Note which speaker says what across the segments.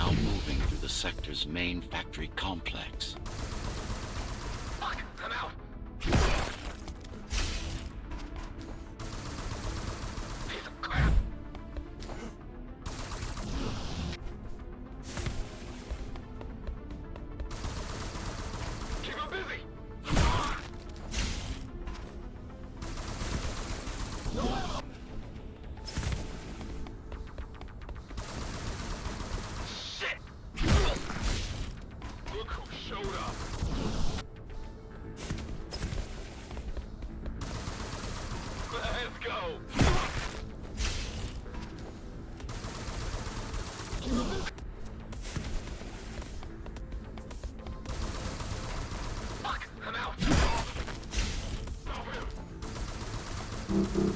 Speaker 1: now moving through the sector's main factory complex.
Speaker 2: Fuck! I'm out! Piece of crap! Keep him busy! No ammo! Shit! Look who showed up! Let's go! Fuck! I'm out!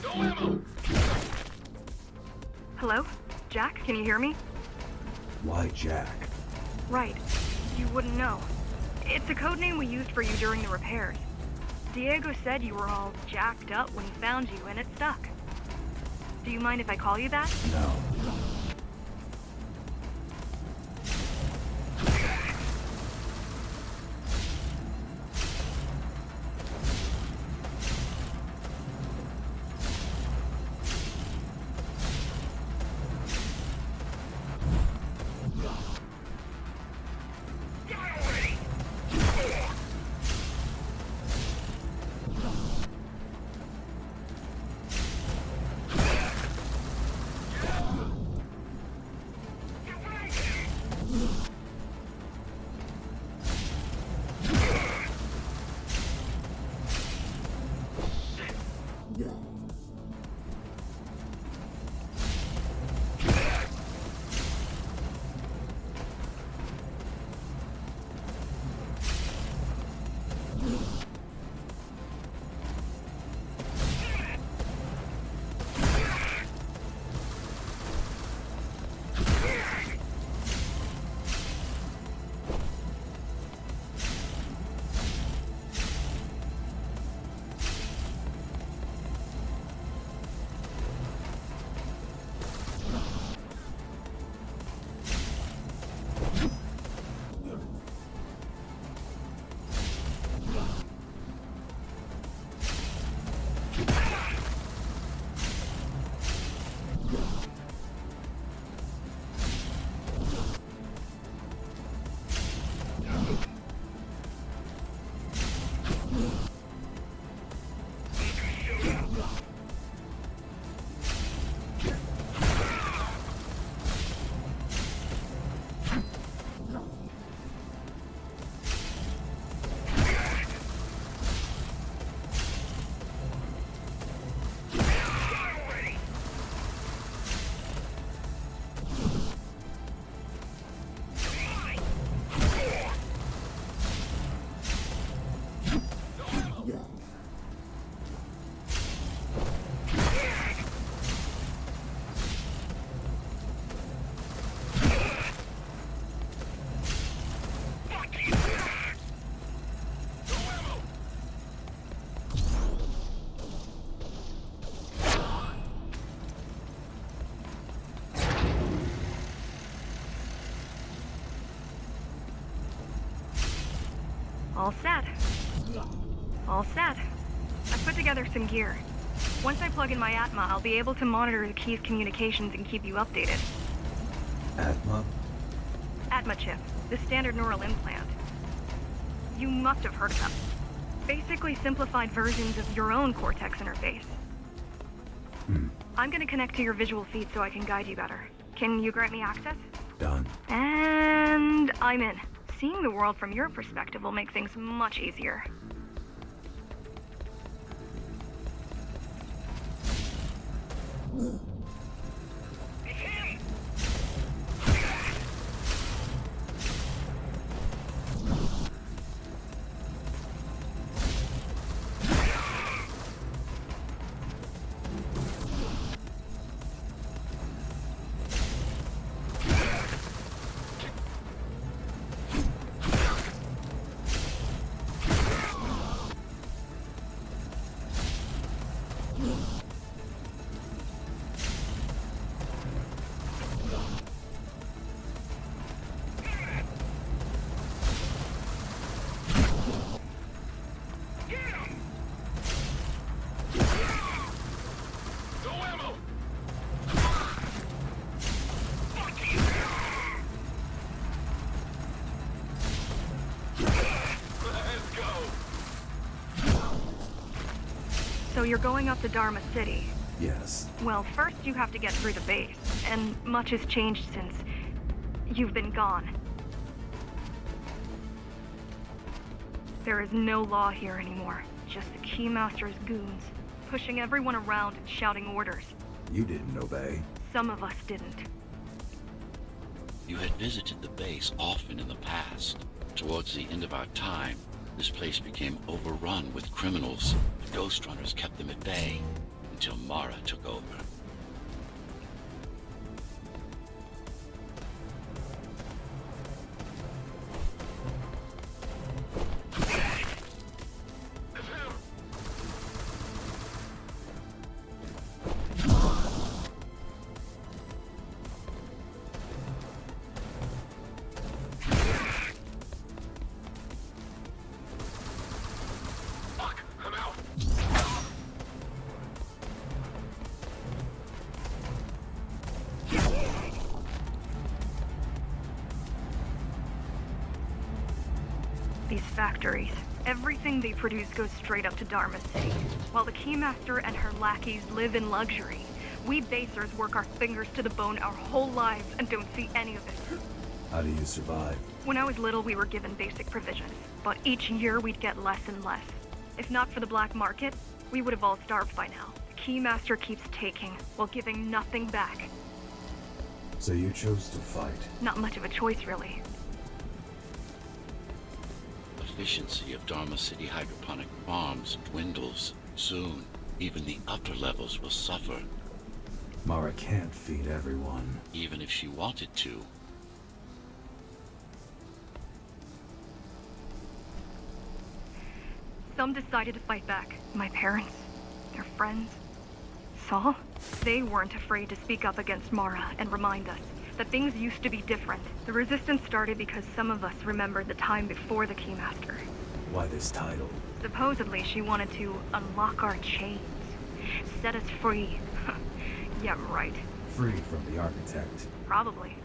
Speaker 2: No ammo!
Speaker 3: Hello? Jack, can you hear me?
Speaker 4: Why Jack?
Speaker 3: Right. You wouldn't know. It's a code name we used for you during the repairs. Diego said you were all jacked up when he found you, and it stuck. Do you mind if I call you that?
Speaker 4: No.
Speaker 3: All set. All set. I've put together some gear. Once I plug in my Atma, I'll be able to monitor the key's communications and keep you updated.
Speaker 4: Atma?
Speaker 3: Atma chip, the standard neural implant. You must have heard of them. Basically simplified versions of your own Cortex interface. I'm gonna connect to your visual feed so I can guide you better. Can you grant me access?
Speaker 4: Done.
Speaker 3: And I'm in. Seeing the world from your perspective will make things much easier. So you're going up to Dharma City.
Speaker 4: Yes.
Speaker 3: Well, first you have to get through the base, and much has changed since you've been gone. There is no law here anymore, just the Keymaster's goons, pushing everyone around and shouting orders.
Speaker 4: You didn't obey.
Speaker 3: Some of us didn't.
Speaker 1: You had visited the base often in the past. Towards the end of our time, this place became overrun with criminals. The Ghostrunners kept them at bay until Mara took over.
Speaker 2: Fuck, I'm out.
Speaker 3: These factories, everything they produce goes straight up to Dharma City. While the Keymaster and her lackeys live in luxury, we basers work our fingers to the bone our whole lives and don't see any of it.
Speaker 4: How do you survive?
Speaker 3: When I was little, we were given basic provisions, but each year we'd get less and less. If not for the black market, we would have all starved by now. The Keymaster keeps taking, while giving nothing back.
Speaker 4: So you chose to fight.
Speaker 3: Not much of a choice, really.
Speaker 1: Efficiency of Dharma City hydroponic farms dwindles. Soon, even the upper levels will suffer,
Speaker 4: Mara can't feed everyone.
Speaker 1: even if she wanted to.
Speaker 3: Some decided to fight back. My parents, their friends, Saul. They weren't afraid to speak up against Mara and remind us that things used to be different. The resistance started because some of us remembered the time before the Keymaster.
Speaker 4: Why this title?
Speaker 3: Supposedly she wanted to unlock our chains, set us free. Yeah, right.
Speaker 4: Free from the architect.
Speaker 3: Probably.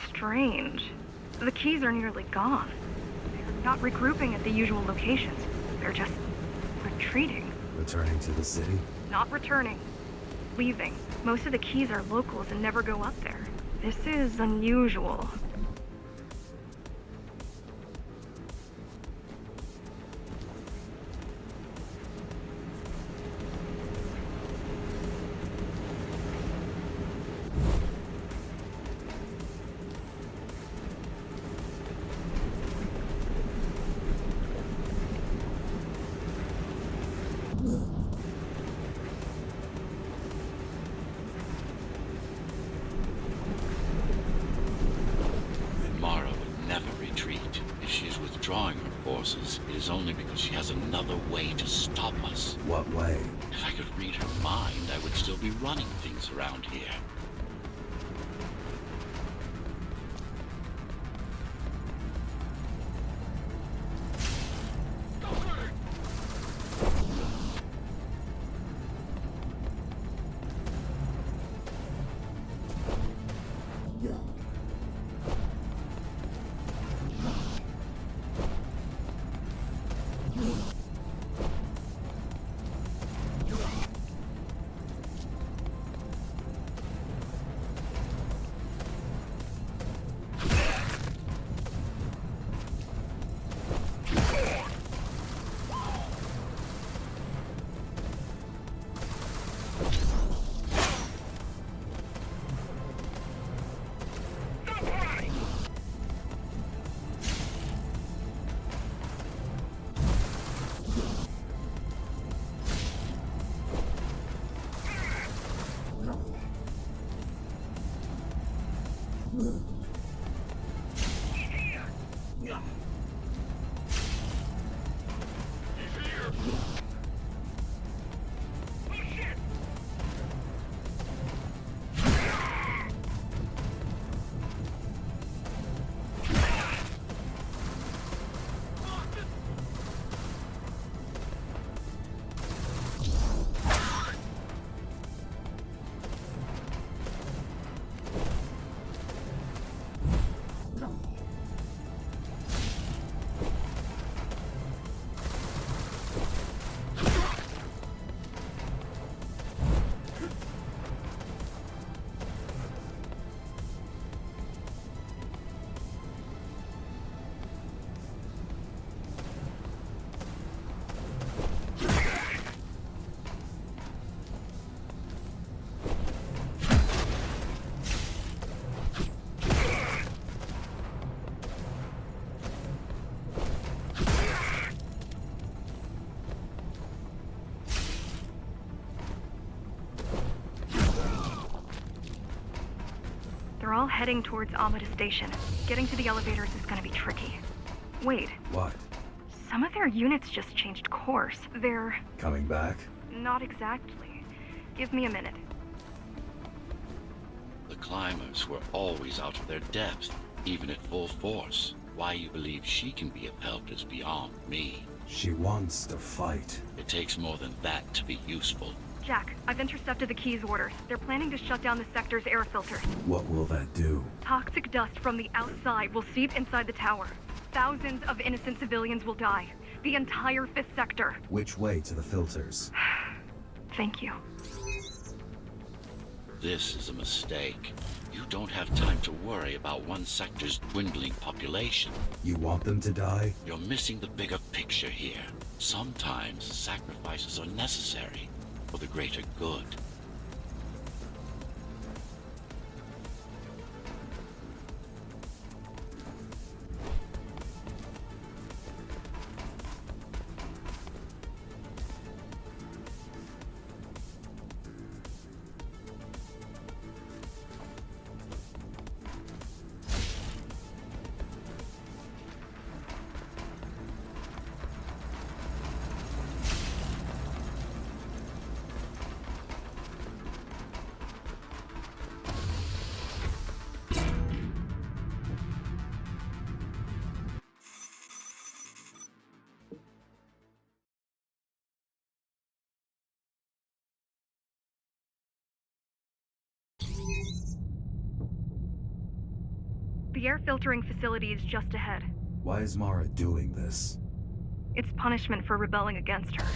Speaker 3: Strange. The keys are nearly gone. They're not regrouping at the usual locations. They're just retreating.
Speaker 4: Returning to the city?
Speaker 3: Not returning. Leaving. Most of the keys are locals and never go up there. This is unusual.
Speaker 1: Mara would never retreat. If she is withdrawing her forces, it is only because she has another way to stop us.
Speaker 4: What way?
Speaker 1: If I could read her mind, I would still be running things around here.
Speaker 3: all heading towards Amada Station. Getting to the elevators is gonna be tricky. Wait,
Speaker 4: What?
Speaker 3: some of their units just changed course. They're...
Speaker 4: Coming back?
Speaker 3: not exactly. Give me a minute.
Speaker 1: The climbers were always out of their depth, even at full force. Why you believe she can be of help is beyond me.
Speaker 4: She wants to fight.
Speaker 1: It takes more than that to be useful.
Speaker 3: Jack, I've intercepted the Key's orders. They're planning to shut down the sector's air filters.
Speaker 4: What will that do?
Speaker 3: Toxic dust from the outside will seep inside the tower. Thousands of innocent civilians will die. The entire 5th sector.
Speaker 4: Which way to the filters?
Speaker 3: Thank you.
Speaker 1: This is a mistake. You don't have time to worry about one sector's dwindling population.
Speaker 4: You want them to die?
Speaker 1: You're missing the bigger picture here. Sometimes sacrifices are necessary for the greater good.
Speaker 3: The air filtering facility is just ahead.
Speaker 4: Why is Mara doing this?
Speaker 3: It's punishment for rebelling against her.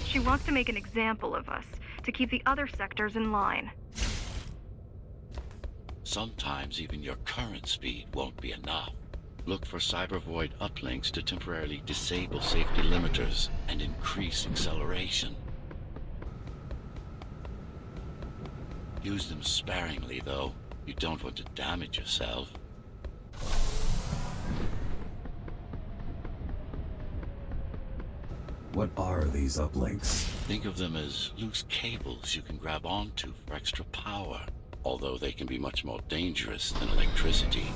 Speaker 3: She wants to make an example of us, to keep the other sectors in line.
Speaker 1: Sometimes even your current speed won't be enough. Look for cybervoid uplinks to temporarily disable safety limiters and increase acceleration. Use them sparingly, though. You don't want to damage yourself.
Speaker 4: What are these uplinks?
Speaker 1: Think of them as loose cables you can grab onto for extra power, although they can be much more dangerous than electricity.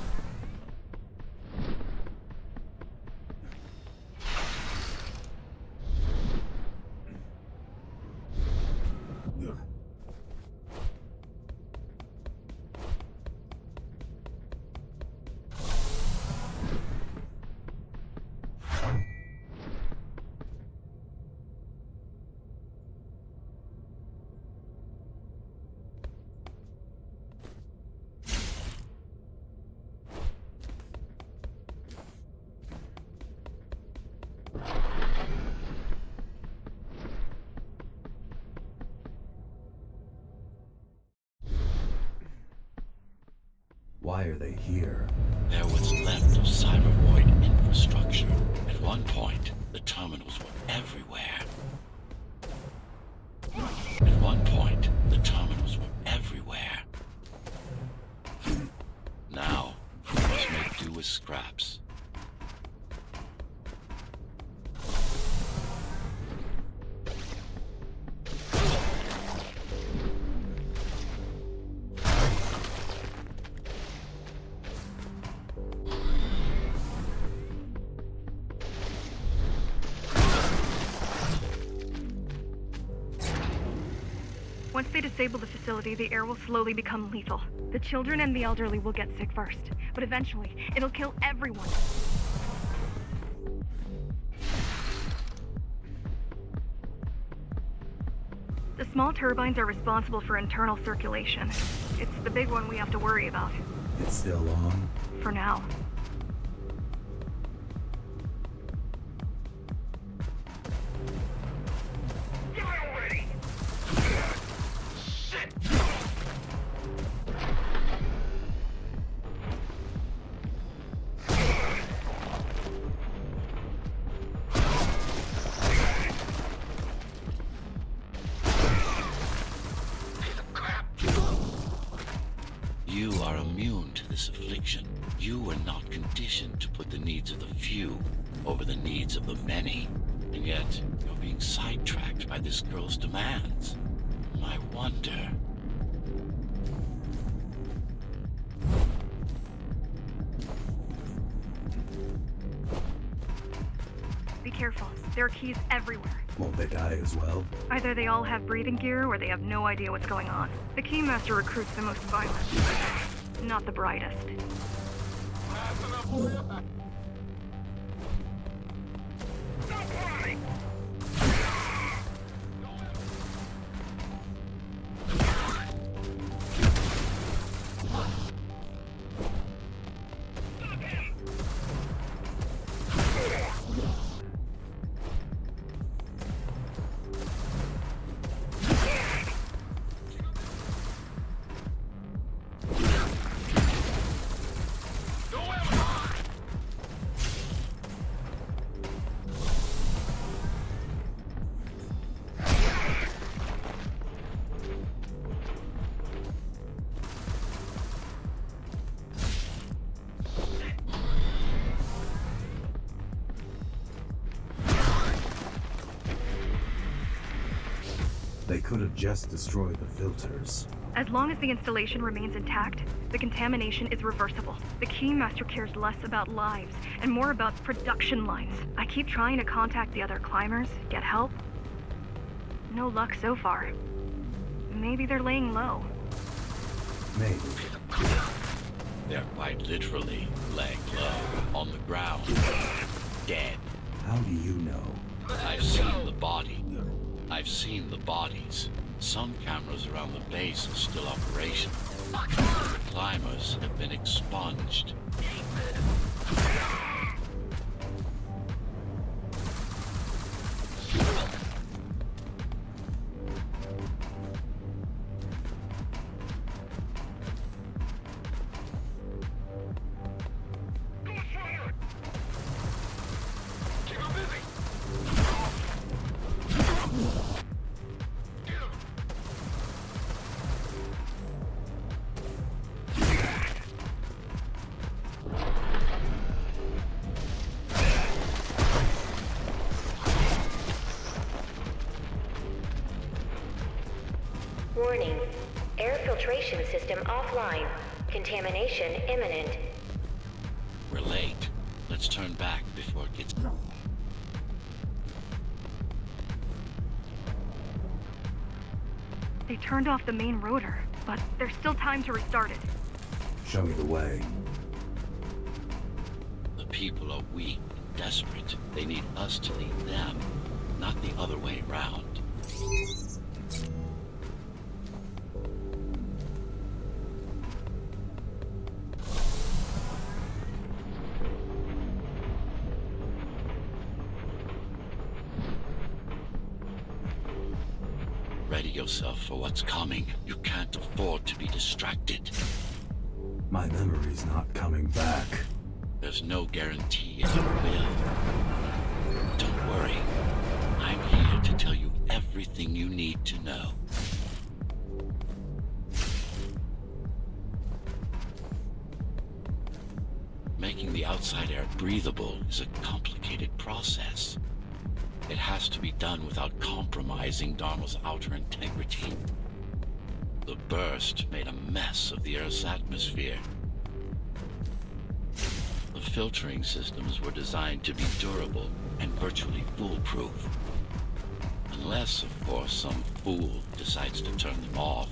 Speaker 4: Why are they here?
Speaker 1: They're what's left of cybervoid infrastructure. At one point, the terminals were everywhere. At one point, the terminals were everywhere. Now, we must make do with scraps.
Speaker 3: Once they disable the facility, the air will slowly become lethal. The children and the elderly will get sick first, but eventually, it'll kill everyone. The small turbines are responsible for internal circulation. It's the big one we have to worry about.
Speaker 4: It's still on?
Speaker 3: For now.
Speaker 2: Die already! Shit! Piece of crap!
Speaker 1: You are immune to this affliction. You are not conditioned to put the needs of the few over the needs of the many. And yet, you're being sidetracked by this girl's demands. I wonder...
Speaker 3: careful. There are keys everywhere.
Speaker 4: Won't they die as well?
Speaker 3: Either they all have breathing gear or they have no idea what's going on. The Keymaster recruits the most violent, not the brightest.
Speaker 4: They could have just destroyed the filters.
Speaker 3: As long as the installation remains intact, the contamination is reversible. The Keymaster cares less about lives and more about production lines. I keep trying to contact the other climbers, get help. No luck so far. Maybe they're laying low.
Speaker 4: Maybe.
Speaker 1: They're quite literally laying low on the ground, dead.
Speaker 4: How do you know?
Speaker 1: I've seen the body. I've seen the bodies. Some cameras around the base are still operational. The climbers have been expunged.
Speaker 2: Ghostrunner! Keep him busy!
Speaker 5: Warning. Air filtration system offline. Contamination imminent.
Speaker 1: We're late. Let's turn back before it gets...
Speaker 3: They turned off the main rotor, but there's still time to restart it.
Speaker 4: Show me the way.
Speaker 1: The people are weak and desperate. They need us to lead them, not the other way round. Ready yourself for what's coming. You can't afford to be distracted.
Speaker 4: My memory's not coming back.
Speaker 1: There's no guarantee it will. Don't worry. I'm here to tell you everything you need to know. Making the outside air breathable is a complicated process. It has to be done without compromising Dharma's outer integrity. The burst made a mess of the Earth's atmosphere. The filtering systems were designed to be durable and virtually foolproof. Unless, of course, some fool decides to turn them off.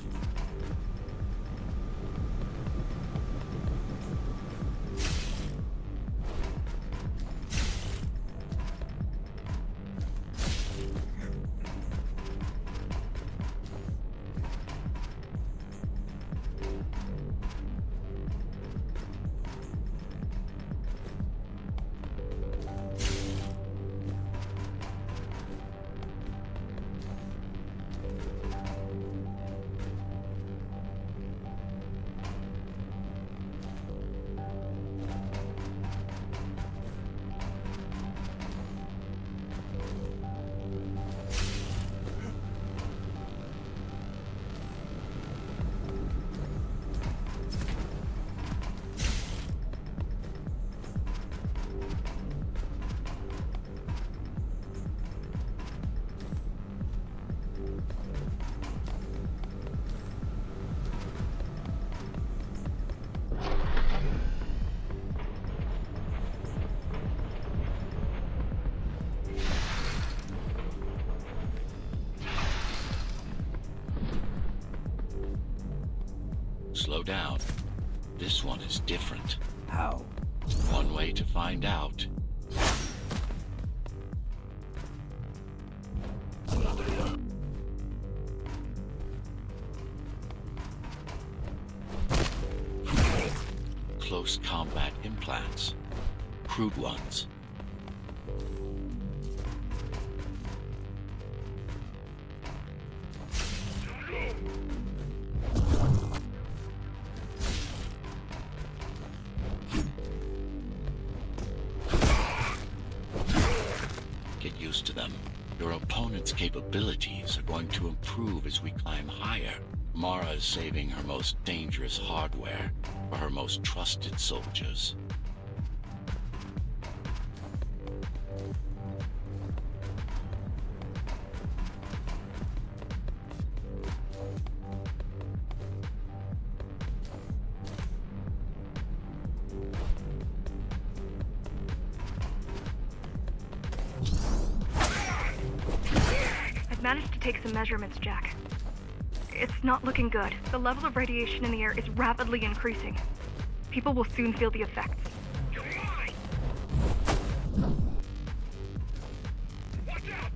Speaker 1: Slow down. This one is different.
Speaker 4: How?
Speaker 1: One way to find out. Close combat implants. Crude ones. Get used to them. Your opponent's capabilities are going to improve as we climb higher. Mara is saving her most dangerous hardware for her most trusted soldiers.
Speaker 3: I've managed to take some measurements, Jack. It's not looking good. The level of radiation in the air is rapidly increasing. People will soon feel the effects.
Speaker 2: You're mine! Watch out!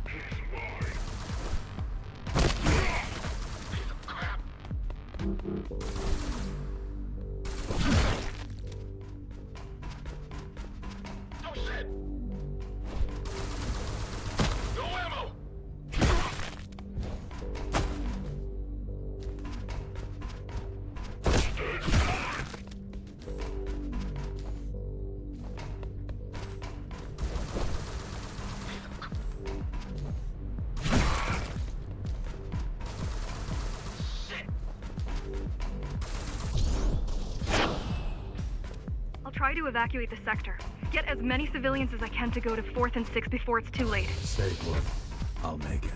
Speaker 2: He's mine! Piece of crap! Oh shit! No ammo!
Speaker 3: I'll try to evacuate the sector. Get as many civilians as I can to go to 4th and 6th before it's too late.
Speaker 4: Stay put. I'll make it.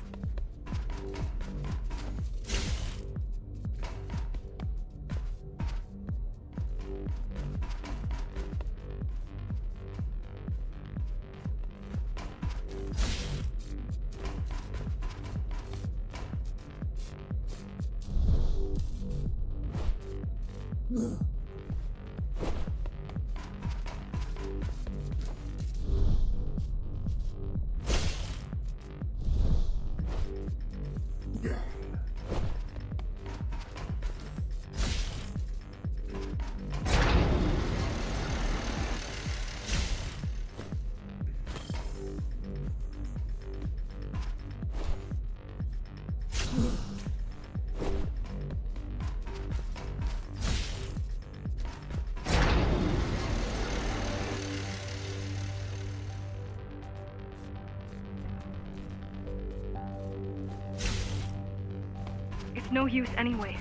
Speaker 3: It's no use anyway.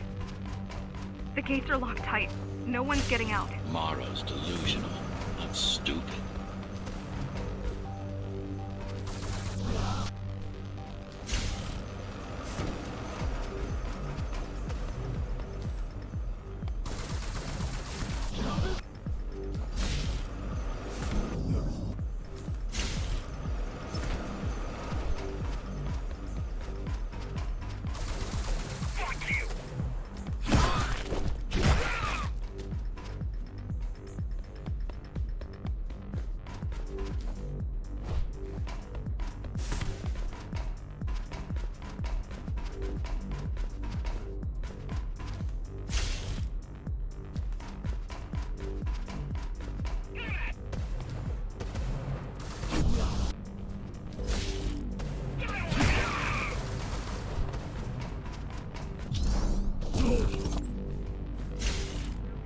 Speaker 3: The gates are locked tight. No one's getting out.
Speaker 1: Mara's delusional, but stupid.
Speaker 2: Fuck you!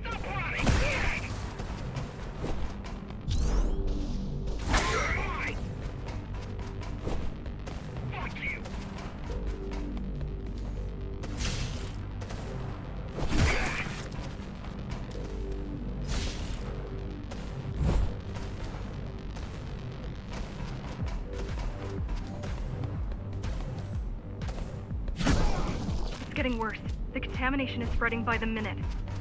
Speaker 2: Stop running! You're mine! Fuck you!
Speaker 3: It's getting worse. The contamination is spreading by the minute.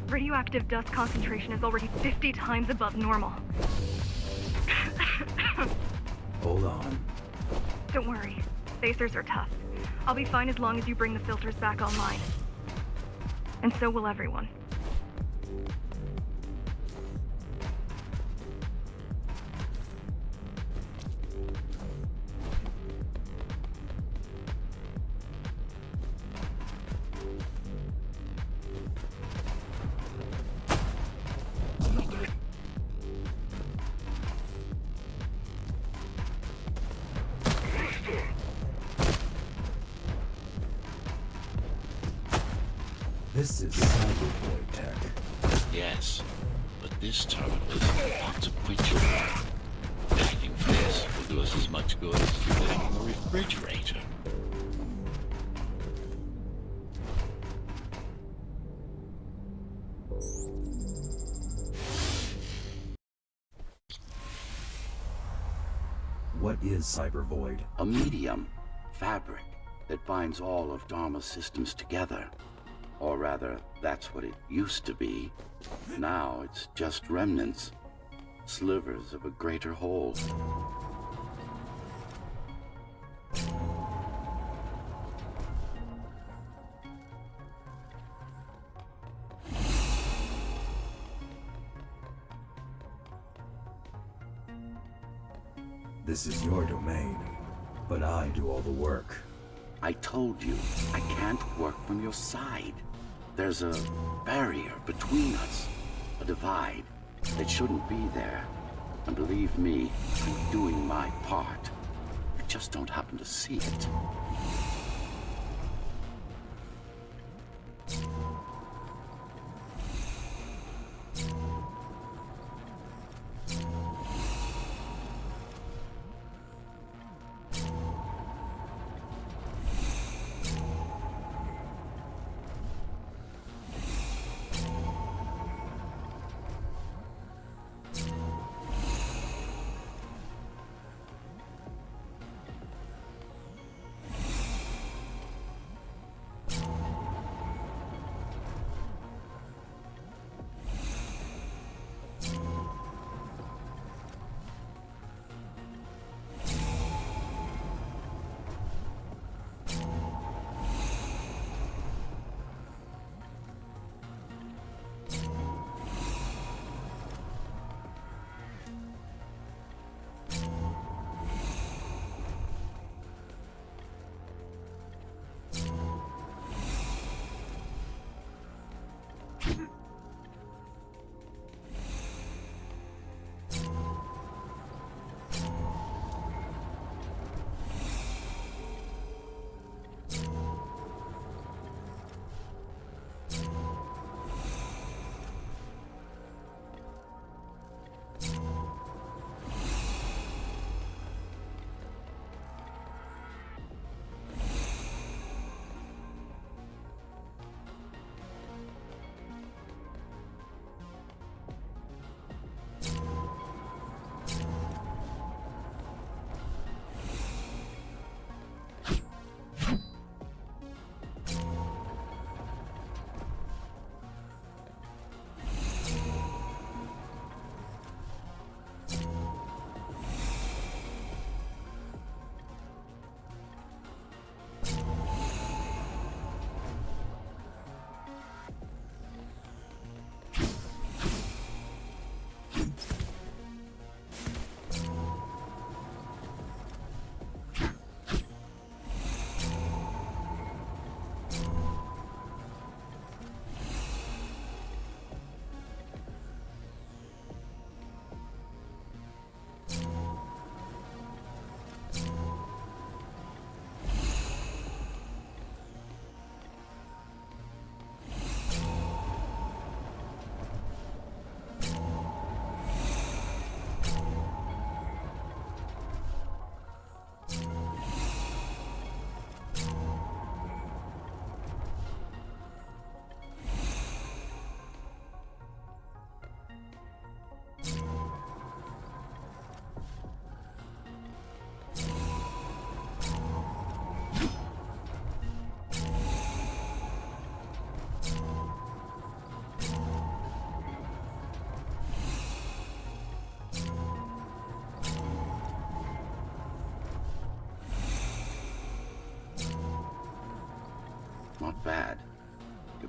Speaker 3: Radioactive dust concentration is already 50 times above normal.
Speaker 4: Hold on.
Speaker 3: Don't worry. Spacers are tough. I'll be fine as long as you bring the filters back online. And so will everyone.
Speaker 4: This is cyberboy tech.
Speaker 1: Yes, but this terminal is inconsequential. Hacking this will do us as much good as hacking a refrigerator.
Speaker 4: What is cybervoid?
Speaker 1: A medium, fabric, that binds all of Dharma's systems together. Or rather, that's what it used to be. Now it's just remnants, slivers of a greater whole.
Speaker 4: This is your domain, but I do all the work.
Speaker 1: I told you, I can't work from your side. There's a barrier between us, a divide that shouldn't be there. And believe me, I'm doing my part. You just don't happen to see it.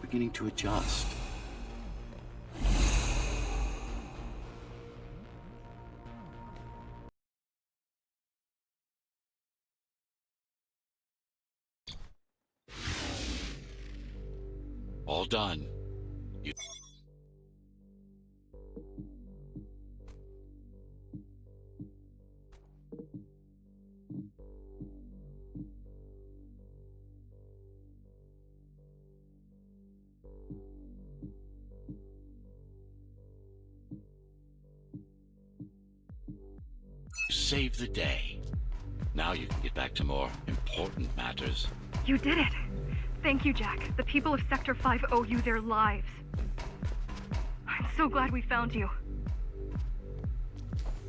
Speaker 1: beginning to adjust. All done. You... Save the day. Now you can get back to more important matters.
Speaker 3: You did it! Thank you, Jack. The people of Sector 5 owe you their lives. I'm so glad we found you.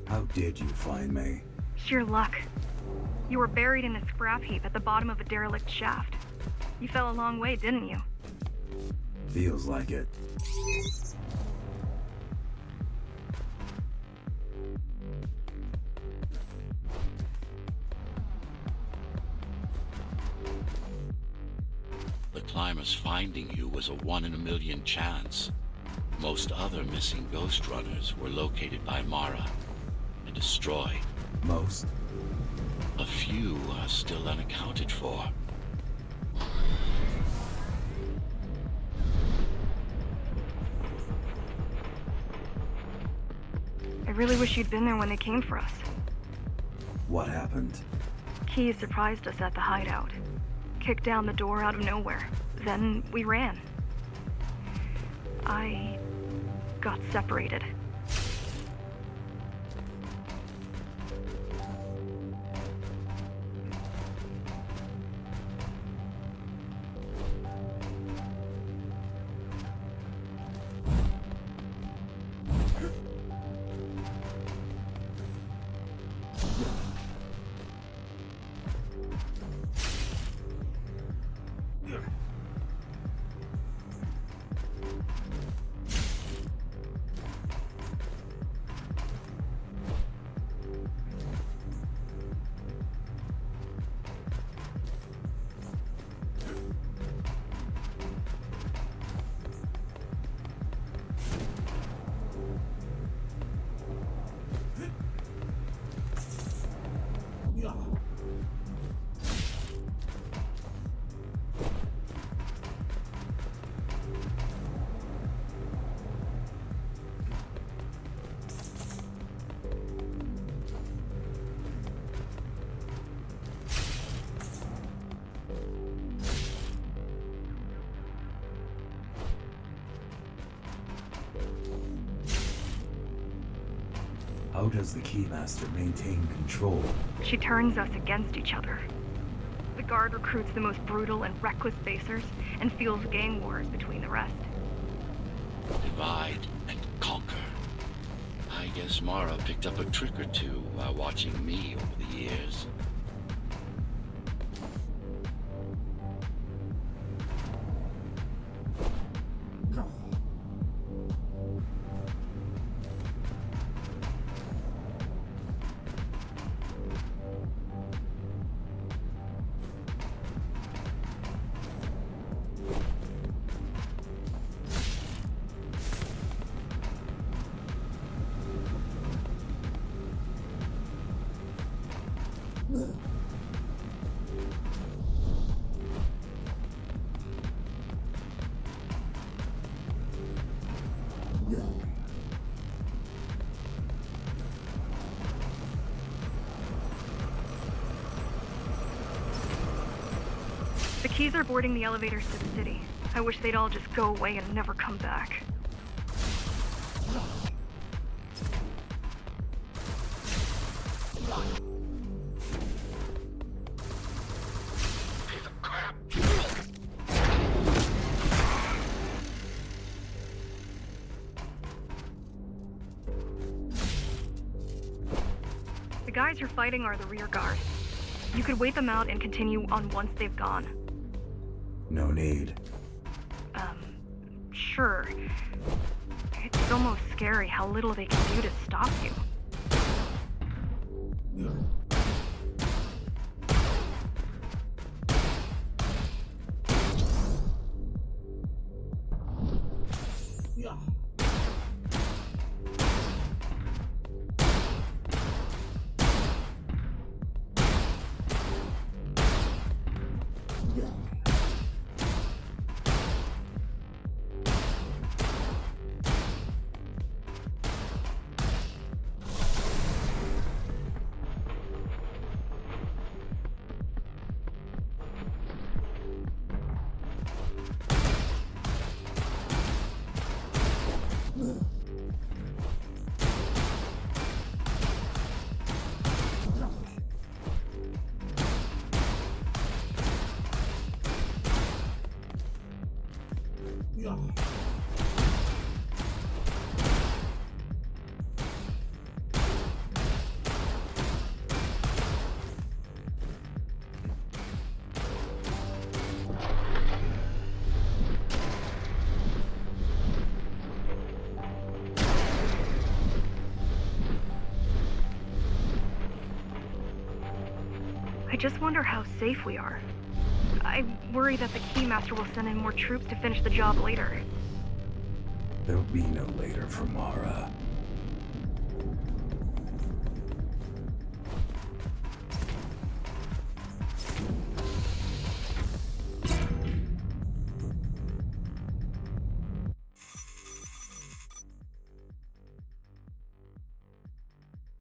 Speaker 4: How did you find me?
Speaker 3: Sheer luck. You were buried in a scrap heap at the bottom of a derelict shaft. You fell a long way, didn't you?
Speaker 4: Feels like it.
Speaker 1: The climbers finding you was a 1 in a million chance. Most other missing Ghostrunners were located by Mara and destroyed.
Speaker 4: Most?
Speaker 1: A few are still unaccounted for.
Speaker 3: I really wish you'd been there when they came for us.
Speaker 4: What happened?
Speaker 3: Key surprised us at the hideout. Kicked down the door out of nowhere. Then we ran. I got separated.
Speaker 4: How does the Keymaster maintain control?
Speaker 3: She turns us against each other. The Guard recruits the most brutal and reckless basers and fuels gang wars between the rest.
Speaker 1: Divide and conquer. I guess Mara picked up a trick or two while watching me over the years.
Speaker 3: The Keys are boarding the elevators to the city. I wish they'd all just go away and never come back. The guys you're fighting are the rear guard. You could wait them out and continue on once they've gone.
Speaker 4: No need.
Speaker 3: Sure. It's almost scary how little they can do to stop you. I just wonder how safe we are. I worry that the Keymaster will send in more troops to finish the job later.
Speaker 4: There'll be no later for Mara.